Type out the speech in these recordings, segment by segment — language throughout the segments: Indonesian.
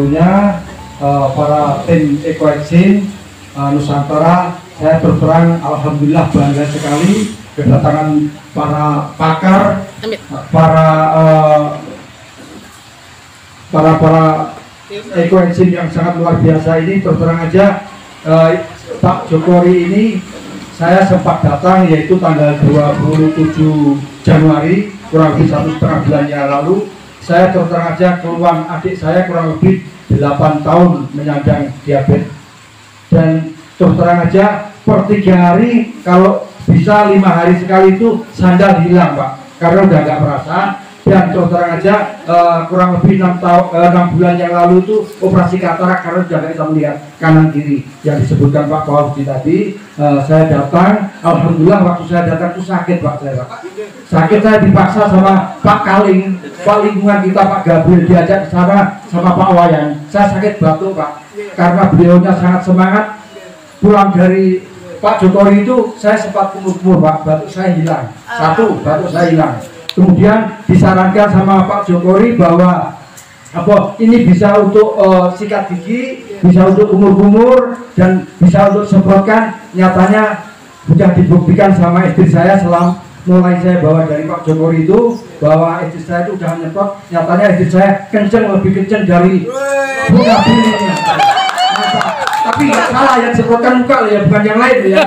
waktunya para tim Ekoenzim Nusantara. Saya berterang alhamdulillah bangga sekali kedatangan para pakar, para Ekoenzim yang sangat luar biasa ini. Terus aja Pak Jokowi ini saya sempat datang yaitu tanggal 27 Januari, kurang lebih 1,5 bulan yang lalu. Saya terus aja keluar adik saya kurang lebih 8 tahun menyandang diabetes, dan terus terang aja per 3 hari kalau bisa 5 hari sekali itu sandal hilang Pak, karena udah nggak merasa. Dan terus terang aja kurang lebih 6 bulan yang lalu itu operasi katarak karena sudah nggak bisa melihat kanan kiri yang disebutkan Pak Fauzi tadi. Saya datang, alhamdulillah waktu saya datang itu sakit Pak, sakit. Saya dipaksa sama Pak Kaling, Pak lingkungan kita, Pak Gabriel, diajak ke sana sama Pak Wayan. Saya sakit batuk Pak, karena beliaunya sangat semangat. Pulang dari Pak Jokowi itu saya sempat kumur-kumur Pak, batuk saya hilang. Batuk saya hilang. Kemudian disarankan sama Pak Jokowi bahwa ini bisa untuk sikat gigi, bisa untuk kumur-kumur, dan bisa untuk semprotkan. Nyatanya sudah dibuktikan sama istri saya mulai saya bawa dari Pak Jokowi itu, bahwa istri saya itu sudah nyemprot. Nyatanya istri saya kenceng, lebih kenceng dari buka dirinya. Tapi nggak salah, yang semprotkan muka ya, bukan yang lain ya.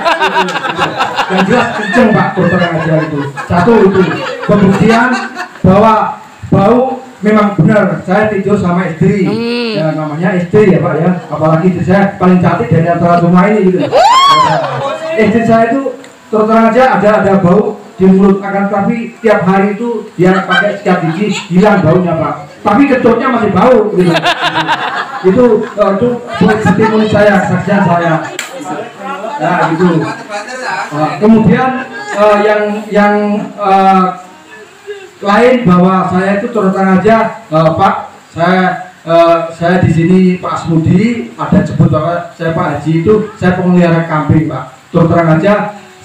Yang jelas kenceng Pak, terang aja itu. Satu itu pembuktian bahwa bau memang benar. Saya tidur sama istri, ya namanya istri ya Pak ya. Apalagi istri saya paling cantik dari antara semua ini gitu. Istri saya itu terang aja ada bau di mulut, akan tapi tiap hari itu dia pakai sikat gigi hilang baunya Pak. Tapi kentutnya masih bau gitu. Itu testimoni saya, saksian saya. Nah gitu. Kemudian yang lain bahwa saya itu terus terang aja Pak, saya di sini Pak Asmudi ada sebut bahwa saya Pak Haji itu saya pemelihara kambing Pak. Terus terang aja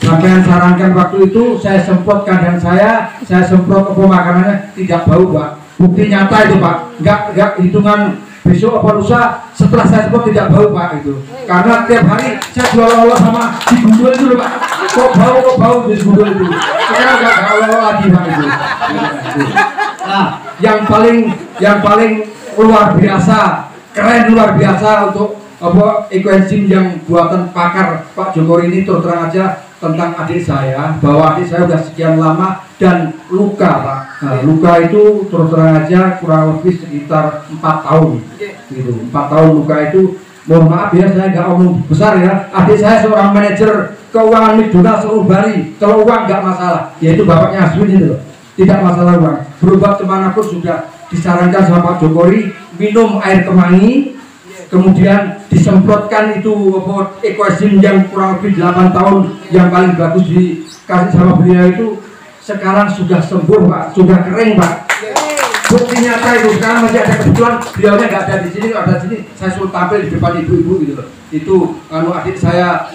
sampai sarankan waktu itu saya semprot kandang saya semprot makanannya tidak bau Pak. Bukti nyata itu Pak, enggak hitungan besok apa lusa setelah saya semprot tidak bau Pak itu. Karena tiap hari saya jual sama di gundul itu Pak. Kok bau di gundul itu. Sekarang enggak lagi Pak itu. Nah, yang paling luar biasa, keren luar biasa untuk Ekoenzim yang buatan pakar Pak Jokowi ini, terus terang aja tentang adik saya, bahwa adik saya sudah sekian lama dan luka Pak. Nah, luka itu terus terang aja kurang lebih sekitar 4 tahun gitu. 4 tahun luka itu, mohon maaf ya saya nggak omong besar ya, adik saya seorang manajer keuangan McDonald seluruh Bali. Kalau uang nggak masalah, yaitu bapaknya Aswin itu loh, tidak masalah uang. Berobat kemanapun sudah disarankan sama Pak Jokowi, minum air kemangi, kemudian disemprotkan itu Ekoenzim yang kurang lebih 8 tahun yang paling bagus dikasih sama beliau itu. Sekarang sudah sembuh Pak, sudah kering Pak. Bukti nyata itu. Sekarang masih ada, kebetulan beliaunya nggak ada di sini, ada di sini saya suruh tampil di depan ibu-ibu gitu loh. Itu adik saya,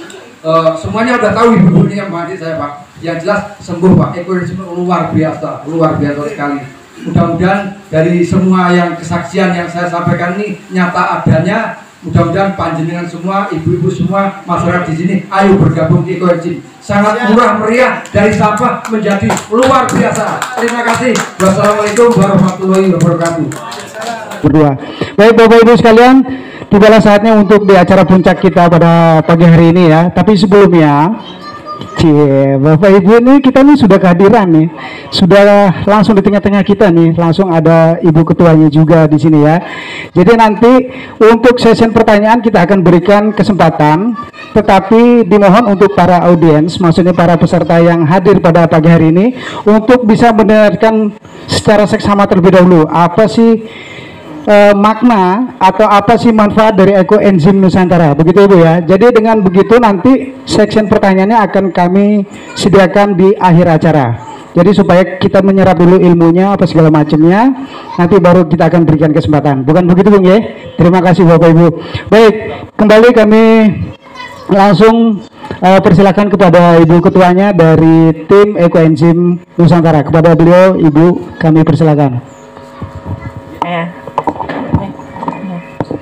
semuanya udah tahu ibu-ibu ini yang adik saya Pak. Yang jelas sembuh Pak. Ekoenzim luar biasa sekali. Mudah-mudahan dari semua yang kesaksian yang saya sampaikan ini nyata adanya. Mudah-mudahan panjenengan semua, ibu-ibu semua, masyarakat di sini, ayo bergabung di Ekoenzim. Sangat murah meriah, dari sampah menjadi luar biasa. Terima kasih. Wassalamualaikum warahmatullahi wabarakatuh. Berdua. Baik Bapak Ibu sekalian, tibalah saatnya untuk di acara puncak kita pada pagi hari ini ya. Tapi sebelumnya, Bapak Ibu ini kita nih sudah kehadiran nih, sudah langsung di tengah-tengah kita nih, langsung ada Ibu Ketuanya juga di sini ya. Jadi nanti untuk sesi pertanyaan kita akan berikan kesempatan, tetapi dimohon untuk para audiens, maksudnya para peserta yang hadir pada pagi hari ini, untuk bisa mendengarkan secara seksama terlebih dahulu apa sih makna atau apa sih manfaat dari Ekoenzim Nusantara, begitu Ibu ya. Jadi dengan begitu nanti section pertanyaannya akan kami sediakan di akhir acara. Jadi supaya kita menyerap dulu ilmunya apa segala macamnya, nanti baru kita akan berikan kesempatan. Bukan begitu Bung ya? Terima kasih Bapak Ibu. Baik, kembali kami langsung persilakan kepada Ibu Ketuanya dari tim Ekoenzim Nusantara. Kepada beliau Ibu kami persilakan.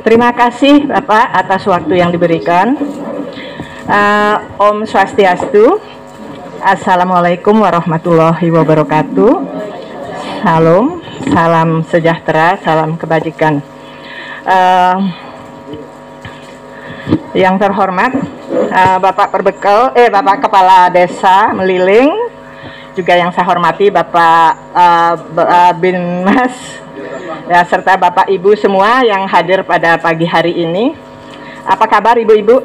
Terima kasih Bapak atas waktu yang diberikan. Om Swastiastu. Assalamualaikum warahmatullahi wabarakatuh. Salam, salam sejahtera, salam kebajikan. Yang terhormat Bapak Bapak Kepala Desa Meliling, juga yang saya hormati Bapak Binmas, ya, serta Bapak Ibu semua yang hadir pada pagi hari ini. Apa kabar Ibu-Ibu?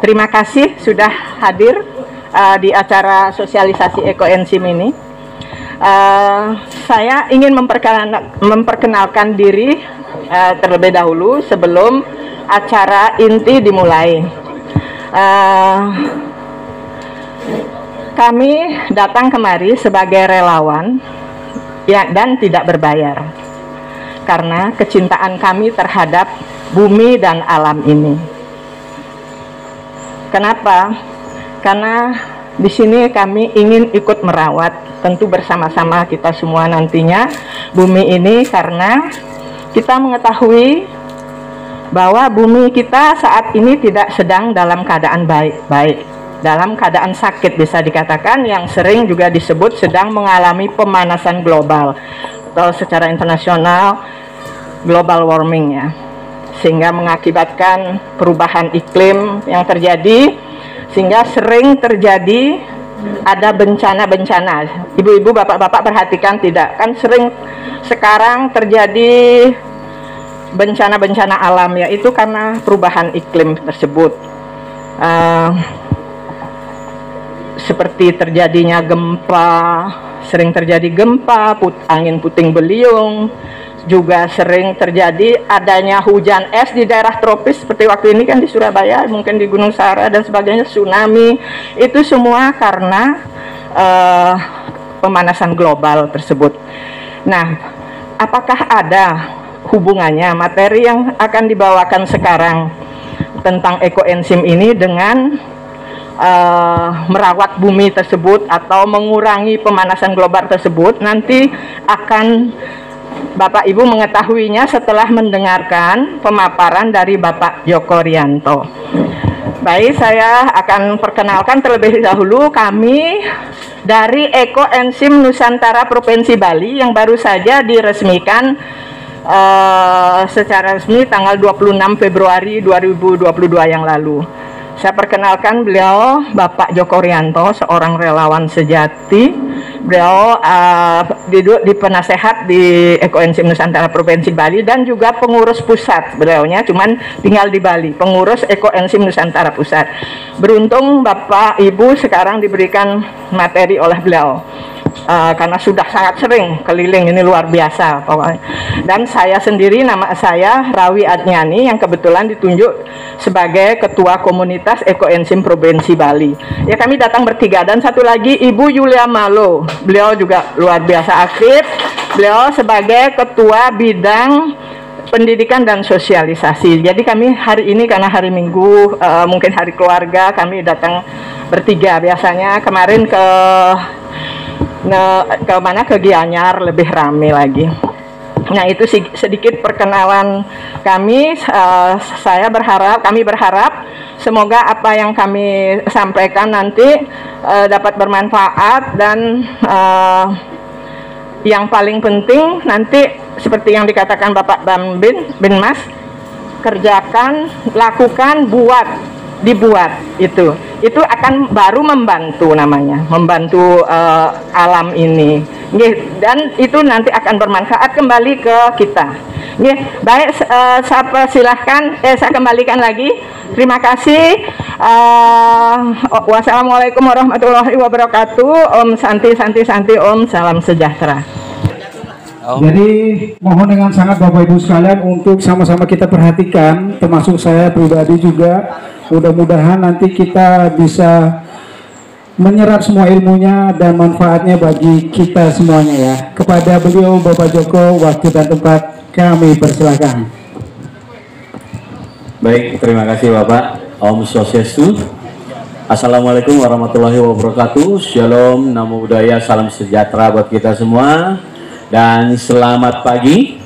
Terima kasih sudah hadir di acara sosialisasi ekoenzim ini. Saya ingin memperkenalkan diri terlebih dahulu sebelum acara inti dimulai. Kami datang kemari sebagai relawan ya, dan tidak berbayar karena kecintaan kami terhadap bumi dan alam ini. Kenapa? Karena di sini kami ingin ikut merawat, tentu bersama-sama kita semua nantinya bumi ini, karena kita mengetahui bahwa bumi kita saat ini tidak sedang dalam keadaan baik-baik, dalam keadaan sakit bisa dikatakan, yang sering juga disebut sedang mengalami pemanasan global atau secara internasional global warming ya, sehingga mengakibatkan perubahan iklim yang terjadi, sehingga sering terjadi ada bencana-bencana. Ibu-ibu, bapak-bapak perhatikan tidak? Kan sering sekarang terjadi bencana-bencana alam, yaitu karena perubahan iklim tersebut. Seperti terjadinya gempa, sering terjadi gempa, angin puting beliung, juga sering terjadi adanya hujan es di daerah tropis seperti waktu ini kan di Surabaya, mungkin di Gunung Sahara dan sebagainya, tsunami. Itu semua karena pemanasan global tersebut. Nah, apakah ada hubungannya materi yang akan dibawakan sekarang tentang ekoenzim ini dengan merawat bumi tersebut atau mengurangi pemanasan global tersebut? Nanti akan Bapak Ibu mengetahuinya setelah mendengarkan pemaparan dari Bapak Joko Rianto. Baik, saya akan perkenalkan terlebih dahulu kami dari Ekoenzim Nusantara Provinsi Bali yang baru saja diresmikan secara resmi tanggal 26 Februari 2022 yang lalu. Saya perkenalkan beliau Bapak Joko Rianto, seorang relawan sejati. Beliau di penasehat di Ekoenzim Nusantara Provinsi Bali dan juga pengurus pusat. Beliaunya cuman tinggal di Bali, pengurus Ekoenzim Nusantara Pusat. Beruntung Bapak Ibu sekarang diberikan materi oleh beliau. Karena sudah sangat sering keliling, ini luar biasa pokoknya. Dan saya sendiri, nama saya Rawi Adnyani, yang kebetulan ditunjuk sebagai Ketua Komunitas Ekoenzim Provinsi Bali. Ya, kami datang bertiga, dan satu lagi Ibu Yulia Malo, beliau juga luar biasa aktif. Beliau sebagai Ketua Bidang Pendidikan dan Sosialisasi. Jadi kami hari ini karena hari Minggu, mungkin hari keluarga, kami datang bertiga. Biasanya kemarin ke Gianyar lebih rame lagi. Nah, itu sedikit perkenalan kami. Kami berharap semoga apa yang kami sampaikan nanti dapat bermanfaat, dan yang paling penting nanti seperti yang dikatakan Bapak Binmas, kerjakan, lakukan, dibuat itu akan baru membantu, namanya membantu alam ini, dan itu nanti akan bermanfaat kembali ke kita. Baik, silahkan saya kembalikan lagi. Terima kasih. Wassalamualaikum warahmatullahi wabarakatuh. Om Santi Santi Santi, Om salam sejahtera. Jadi mohon dengan sangat Bapak Ibu sekalian untuk sama-sama kita perhatikan, termasuk saya pribadi juga. Mudah-mudahan nanti kita bisa menyerap semua ilmunya dan manfaatnya bagi kita semuanya ya. Kepada beliau Bapak Joko, waktu dan tempat kami persilakan. Baik, terima kasih Bapak. Om Swastiastu. Assalamualaikum warahmatullahi wabarakatuh. Shalom, namo buddhaya, salam sejahtera buat kita semua. Dan selamat pagi.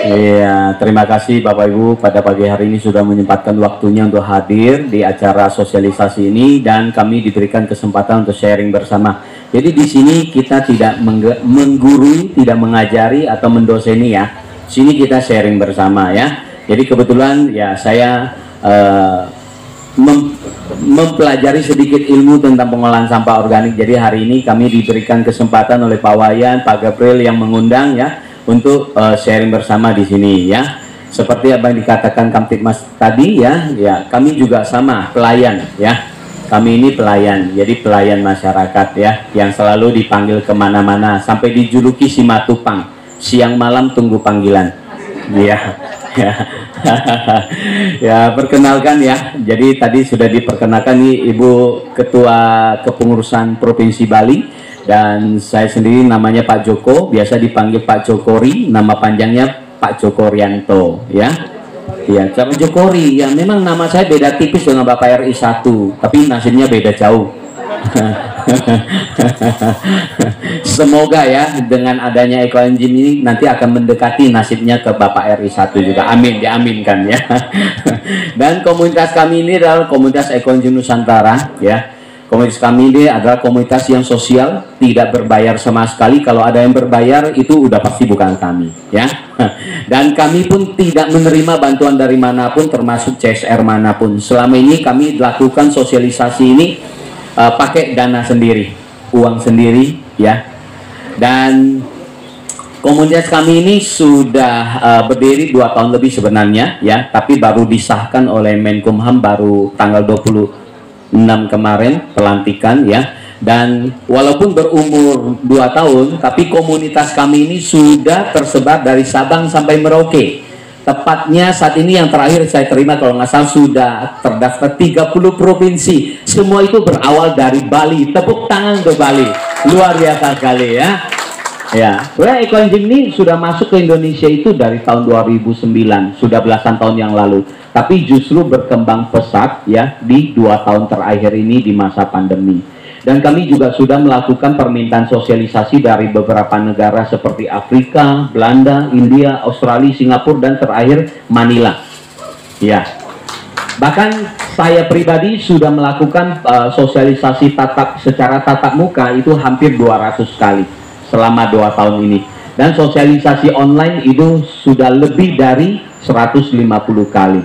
Iya, terima kasih Bapak Ibu pada pagi hari ini sudah menyempatkan waktunya untuk hadir di acara sosialisasi ini, dan kami diberikan kesempatan untuk sharing bersama. Jadi di sini kita tidak menggurui, tidak mengajari atau mendoseni ya. Sini kita sharing bersama ya. Jadi kebetulan ya saya mempelajari sedikit ilmu tentang pengolahan sampah organik. Jadi hari ini kami diberikan kesempatan oleh Pak Wayan, Pak Gabriel yang mengundang ya untuk sharing bersama di sini ya. Seperti apa yang dikatakan Kamtibmas tadi ya, kami juga sama pelayan ya. Kami ini pelayan, jadi pelayan masyarakat ya, yang selalu dipanggil kemana-mana sampai dijuluki si Matupang, siang malam tunggu panggilan. Ya. Ya, perkenalkan ya. Jadi tadi sudah diperkenalkan nih Ibu Ketua Kepengurusan Provinsi Bali, dan saya sendiri namanya Pak Joko, biasa dipanggil Pak Jokori, nama panjangnya Pak Jokorianto ya. Ya, Pak Jokori ya, memang nama saya beda tipis dengan Bapak RI 1, tapi nasibnya beda jauh. Semoga ya dengan adanya Eco Engine ini nanti akan mendekati nasibnya ke Bapak RI 1 juga. Amin, diaminkan ya. Dan komunitas kami ini adalah komunitas Eco Engine Nusantara ya. Komunitas kami ini adalah komunitas yang sosial, tidak berbayar sama sekali. Kalau ada yang berbayar itu udah pasti bukan kami ya. Dan kami pun tidak menerima bantuan dari manapun, termasuk CSR manapun. Selama ini kami lakukan sosialisasi ini pakai dana sendiri, uang sendiri ya. Dan komunitas kami ini sudah berdiri 2 tahun lebih sebenarnya ya, tapi baru disahkan oleh Menkumham baru tanggal 26 kemarin pelantikan ya. Dan walaupun berumur 2 tahun, tapi komunitas kami ini sudah tersebar dari Sabang sampai Merauke. Tepatnya saat ini yang terakhir saya terima kalau nggak salah sudah terdaftar 30 provinsi. Semua itu berawal dari Bali. Tepuk tangan untuk Bali, luar biasa sekali ya. Ya, Eco Engine ini sudah masuk ke Indonesia itu dari tahun 2009, sudah belasan tahun yang lalu. Tapi justru berkembang pesat ya di 2 tahun terakhir ini di masa pandemi. Dan kami juga sudah melakukan permintaan sosialisasi dari beberapa negara seperti Afrika, Belanda, India, Australia, Singapura, dan terakhir Manila. Ya, bahkan saya pribadi sudah melakukan sosialisasi secara tatap muka itu hampir 200 kali selama 2 tahun ini. Dan sosialisasi online itu sudah lebih dari 150 kali.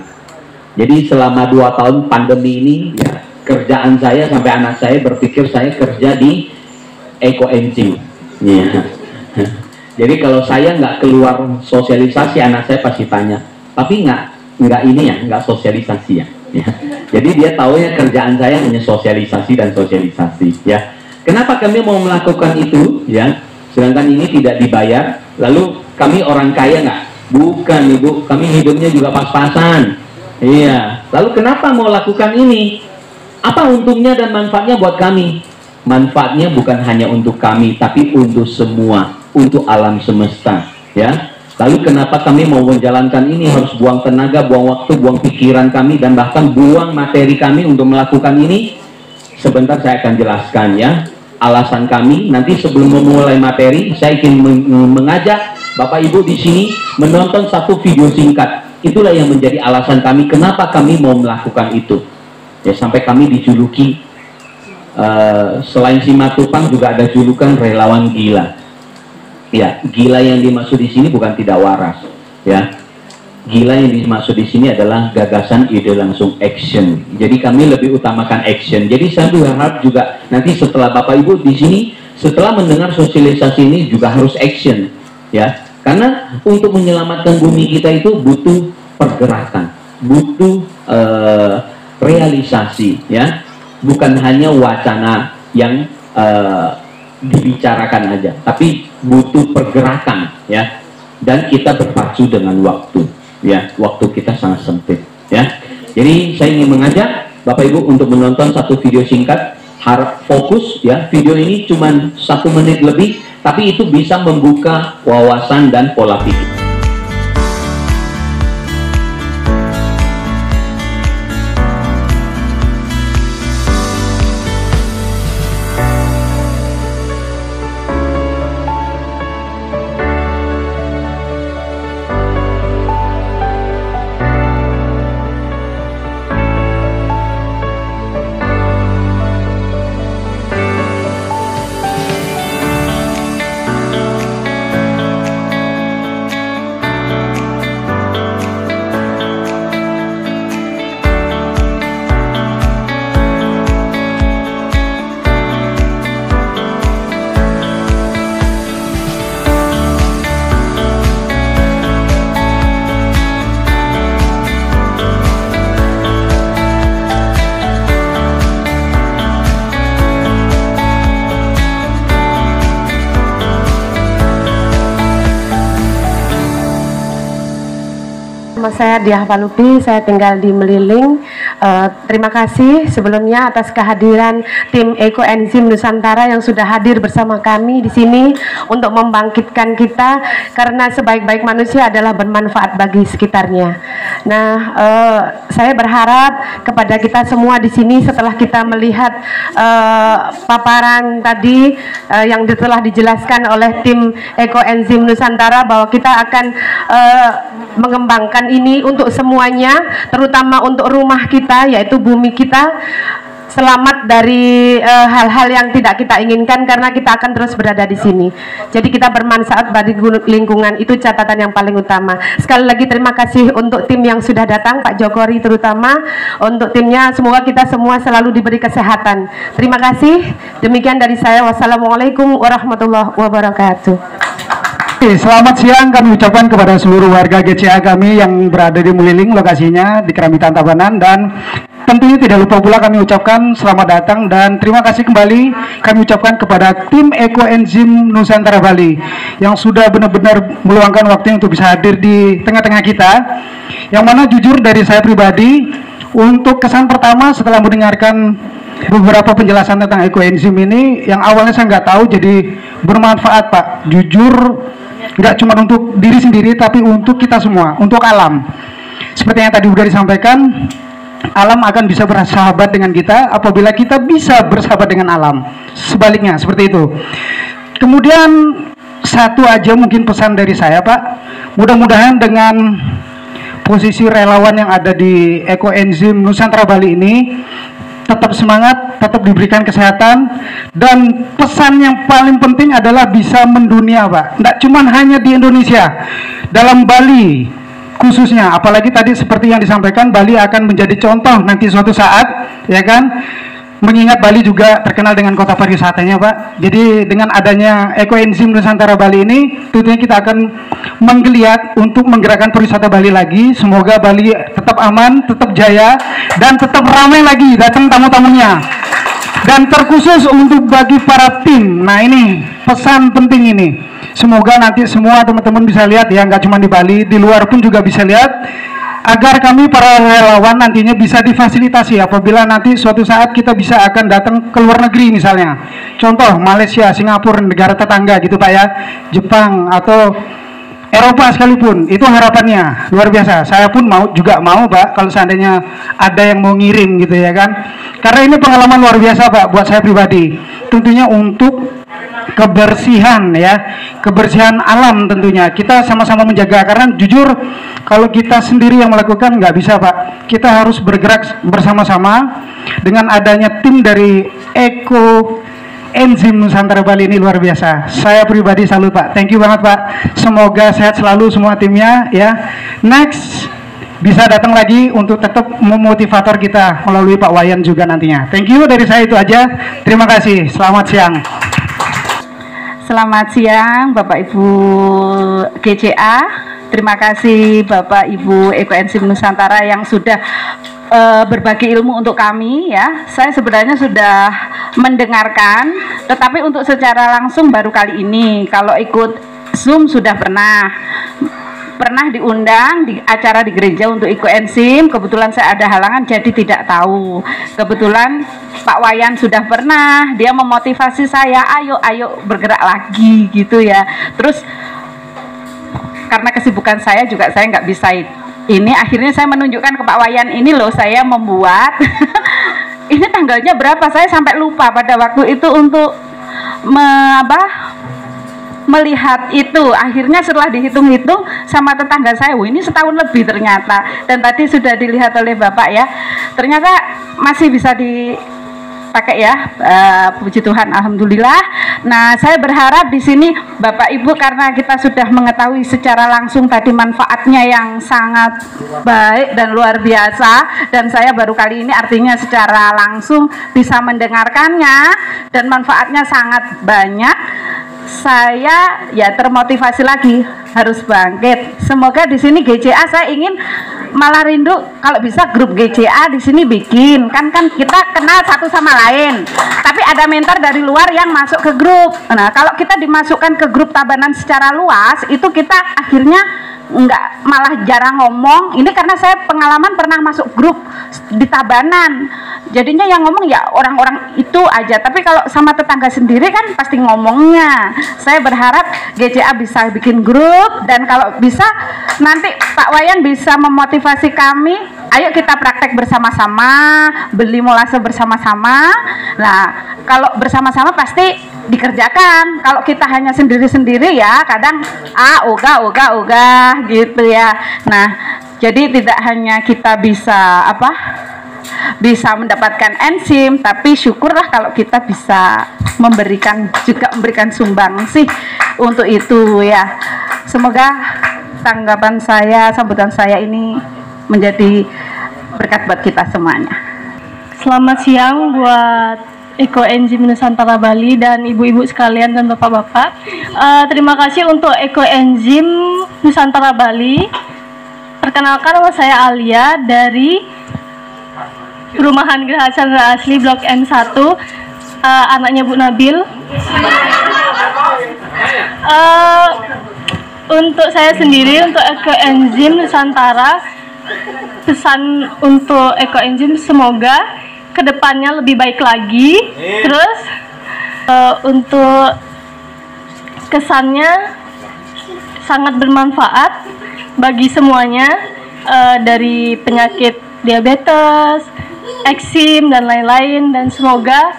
Jadi selama 2 tahun pandemi ini ya, kerjaan saya sampai anak saya berpikir saya kerja di Eco Engine ya. Jadi kalau saya nggak keluar sosialisasi, anak saya pasti tanya, tapi nggak ini ya, nggak sosialisasi ya. Jadi dia tahu ya kerjaan saya hanya sosialisasi dan sosialisasi ya. Kenapa kami mau melakukan itu ya, sedangkan ini tidak dibayar? Lalu kami orang kaya nggak? Bukan Ibu, kami hidupnya juga pas-pasan. Iya. Lalu kenapa mau lakukan ini? Apa untungnya dan manfaatnya buat kami? Manfaatnya bukan hanya untuk kami, tapi untuk semua, untuk alam semesta ya. Lalu kenapa kami mau menjalankan ini? Harus buang tenaga, buang waktu, buang pikiran kami, dan bahkan buang materi kami untuk melakukan ini? Sebentar saya akan jelaskan ya alasan kami. Nanti sebelum memulai materi, saya ingin mengajak Bapak Ibu di sini menonton satu video singkat. Itulah yang menjadi alasan kami kenapa kami mau melakukan itu. Ya, sampai kami dijuluki selain si Matupang juga ada julukan relawan gila. Ya, gila yang dimaksud di sini bukan tidak waras. Ya, gila yang dimaksud di sini adalah gagasan, ide, langsung action. Jadi kami lebih utamakan action. Jadi saya berharap juga nanti setelah Bapak Ibu di sini setelah mendengar sosialisasi ini juga harus action. Ya, karena untuk menyelamatkan bumi kita itu butuh pergerakan, butuh realisasi ya, bukan hanya wacana yang dibicarakan aja, tapi butuh pergerakan ya. Dan kita berpacu dengan waktu ya, waktu kita sangat sempit ya. Jadi saya ingin mengajak Bapak Ibu untuk menonton satu video singkat, harap fokus ya. Video ini cuma 1 menit lebih, tapi itu bisa membuka wawasan dan pola pikir. saya Diah Palupi, saya tinggal di Meliling. Terima kasih sebelumnya atas kehadiran tim Ekoenzim Nusantara yang sudah hadir bersama kami di sini untuk membangkitkan kita, karena sebaik-baik manusia adalah bermanfaat bagi sekitarnya. Nah, saya berharap kepada kita semua di sini setelah kita melihat paparan tadi yang telah dijelaskan oleh tim Ekoenzim Nusantara, bahwa kita akan mengembangkan ini untuk semuanya, terutama untuk rumah kita, yaitu bumi kita, selamat dari hal-hal yang tidak kita inginkan, karena kita akan terus berada di sini. Jadi kita bermanfaat bagi lingkungan, itu catatan yang paling utama. Sekali lagi terima kasih untuk tim yang sudah datang, Pak Jokori terutama, untuk timnya. Semoga kita semua selalu diberi kesehatan. Terima kasih. Demikian dari saya. Wassalamualaikum warahmatullahi wabarakatuh. Selamat siang kami ucapkan kepada seluruh warga GCA kami yang berada di Meliling, lokasinya di Keramitan Tabanan, dan tentunya tidak lupa pula kami ucapkan selamat datang dan terima kasih kembali kami ucapkan kepada tim Ekoenzim Nusantara Bali yang sudah benar-benar meluangkan waktu untuk bisa hadir di tengah-tengah kita. Yang mana jujur dari saya pribadi, untuk kesan pertama setelah mendengarkan beberapa penjelasan tentang Ekoenzim ini, yang awalnya saya nggak tahu, jadi bermanfaat Pak. Jujur nggak cuma untuk diri sendiri, tapi untuk kita semua, untuk alam. Seperti yang tadi sudah disampaikan, alam akan bisa bersahabat dengan kita apabila kita bisa bersahabat dengan alam. Sebaliknya, seperti itu. Kemudian satu aja mungkin pesan dari saya Pak, mudah-mudahan dengan posisi relawan yang ada di Ekoenzim Nusantara Bali ini, tetap semangat, tetap diberikan kesehatan, dan pesan yang paling penting adalah bisa mendunia Pak. Tidak cuma hanya di Indonesia, dalam Bali khususnya, apalagi tadi seperti yang disampaikan, Bali akan menjadi contoh nanti suatu saat, ya kan? Mengingat Bali juga terkenal dengan kota pariwisatanya Pak. Jadi dengan adanya Ekoenzim Nusantara Bali ini, tentunya kita akan menggeliat untuk menggerakkan pariwisata Bali lagi. Semoga Bali tetap aman, tetap jaya, dan tetap ramai lagi datang tamu-tamunya. Dan terkhusus untuk bagi para tim, nah ini pesan penting ini. Semoga nanti semua teman-teman bisa lihat ya, nggak cuma di Bali, di luar pun juga bisa lihat, agar kami para relawan nantinya bisa difasilitasi apabila nanti suatu saat kita bisa akan datang ke luar negeri misalnya. Contoh Malaysia, Singapura, negara tetangga gitu Pak ya, Jepang atau Eropa sekalipun, itu harapannya luar biasa. Saya pun juga mau Pak, kalau seandainya ada yang mau ngirim gitu ya kan. Karena ini pengalaman luar biasa Pak buat saya pribadi. Tentunya untuk kebersihan ya, kebersihan alam tentunya kita sama-sama menjaga, karena jujur kalau kita sendiri yang melakukan nggak bisa Pak, kita harus bergerak bersama-sama. Dengan adanya tim dari Ekoenzim Nusantara Bali ini luar biasa, saya pribadi salut Pak, thank you banget Pak, semoga sehat selalu semua timnya ya. Next bisa datang lagi untuk tetap memotivator kita melalui Pak Wayan juga nantinya. Thank you, dari saya itu aja, terima kasih, selamat siang. Selamat siang Bapak Ibu GCA. Terima kasih Bapak Ibu Ekoenzim Nusantara yang sudah berbagi ilmu untuk kami ya. Saya sebenarnya sudah mendengarkan, tetapi untuk secara langsung baru kali ini. Kalau ikut Zoom sudah pernah diundang di acara di gereja untuk Ekoenzim. Kebetulan saya ada halangan jadi tidak tahu. Kebetulan Pak Wayan sudah pernah, dia memotivasi saya, ayo bergerak lagi gitu ya. Terus karena kesibukan saya juga, saya nggak bisa ini, akhirnya saya menunjukkan ke Pak Wayan, ini loh saya membuat ini tanggalnya berapa, saya sampai lupa pada waktu itu untuk melihat itu. Akhirnya setelah dihitung-hitung sama tetangga saya, ini setahun lebih ternyata, dan tadi sudah dilihat oleh Bapak ya, ternyata masih bisa dipakai ya. Puji Tuhan, alhamdulillah. Nah, saya berharap di sini Bapak Ibu, karena kita sudah mengetahui secara langsung tadi manfaatnya yang sangat baik dan luar biasa, dan saya baru kali ini artinya secara langsung bisa mendengarkannya dan manfaatnya sangat banyak. Saya ya termotivasi lagi, harus bangkit. Semoga di sini GCA, saya ingin malah rindu kalau bisa grup GCA di sini bikin, kan kita kenal satu sama lain, tapi ada mentor dari luar yang masuk ke grup. Nah, kalau kita dimasukkan ke grup Tabanan secara luas, itu kita akhirnya nggak, malah jarang ngomong. Ini karena saya pengalaman pernah masuk grup di Tabanan, jadinya yang ngomong ya orang-orang itu aja, tapi kalau sama tetangga sendiri kan pasti ngomongnya. Saya berharap GCA bisa bikin grup, dan kalau bisa nanti Pak Wayan bisa memotivasi kami, ayo kita praktek bersama-sama, beli molase bersama-sama. Nah, kalau bersama-sama pasti dikerjakan. Kalau kita hanya sendiri-sendiri ya kadang ogah gitu ya. Nah, jadi tidak hanya kita bisa bisa mendapatkan enzim, tapi syukurlah kalau kita bisa memberikan sumbang sih untuk itu ya. Semoga tanggapan saya, sambutan saya ini menjadi berkat buat kita semuanya. Selamat siang buat Ekoenzim Nusantara Bali dan ibu-ibu sekalian dan bapak-bapak. Terima kasih untuk Ekoenzim Nusantara Bali. Perkenalkan, nama saya Alia dari Perumahan Geraha Chandra Asli Blok N1, anaknya Bu Nabil. Untuk saya sendiri, untuk Ekoenzim Nusantara, pesan untuk Ekoenzim semoga kedepannya lebih baik lagi. Terus untuk kesannya sangat bermanfaat bagi semuanya, dari penyakit diabetes, eksim dan lain-lain, dan semoga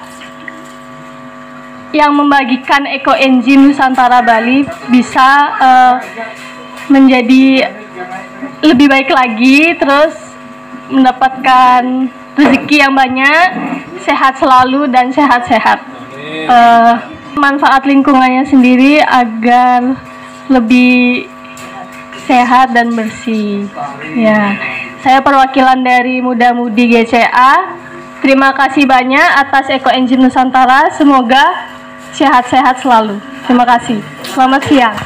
yang membagikan Ekoenzim Nusantara Bali bisa menjadi lebih baik lagi, terus mendapatkan rezeki yang banyak, sehat selalu dan sehat-sehat. Manfaat lingkungannya sendiri agar lebih sehat dan bersih. Ya, saya perwakilan dari Muda-Mudi GCA. Terima kasih banyak atas Ekoenzim Nusantara. Semoga sehat-sehat selalu. Terima kasih. Selamat siang.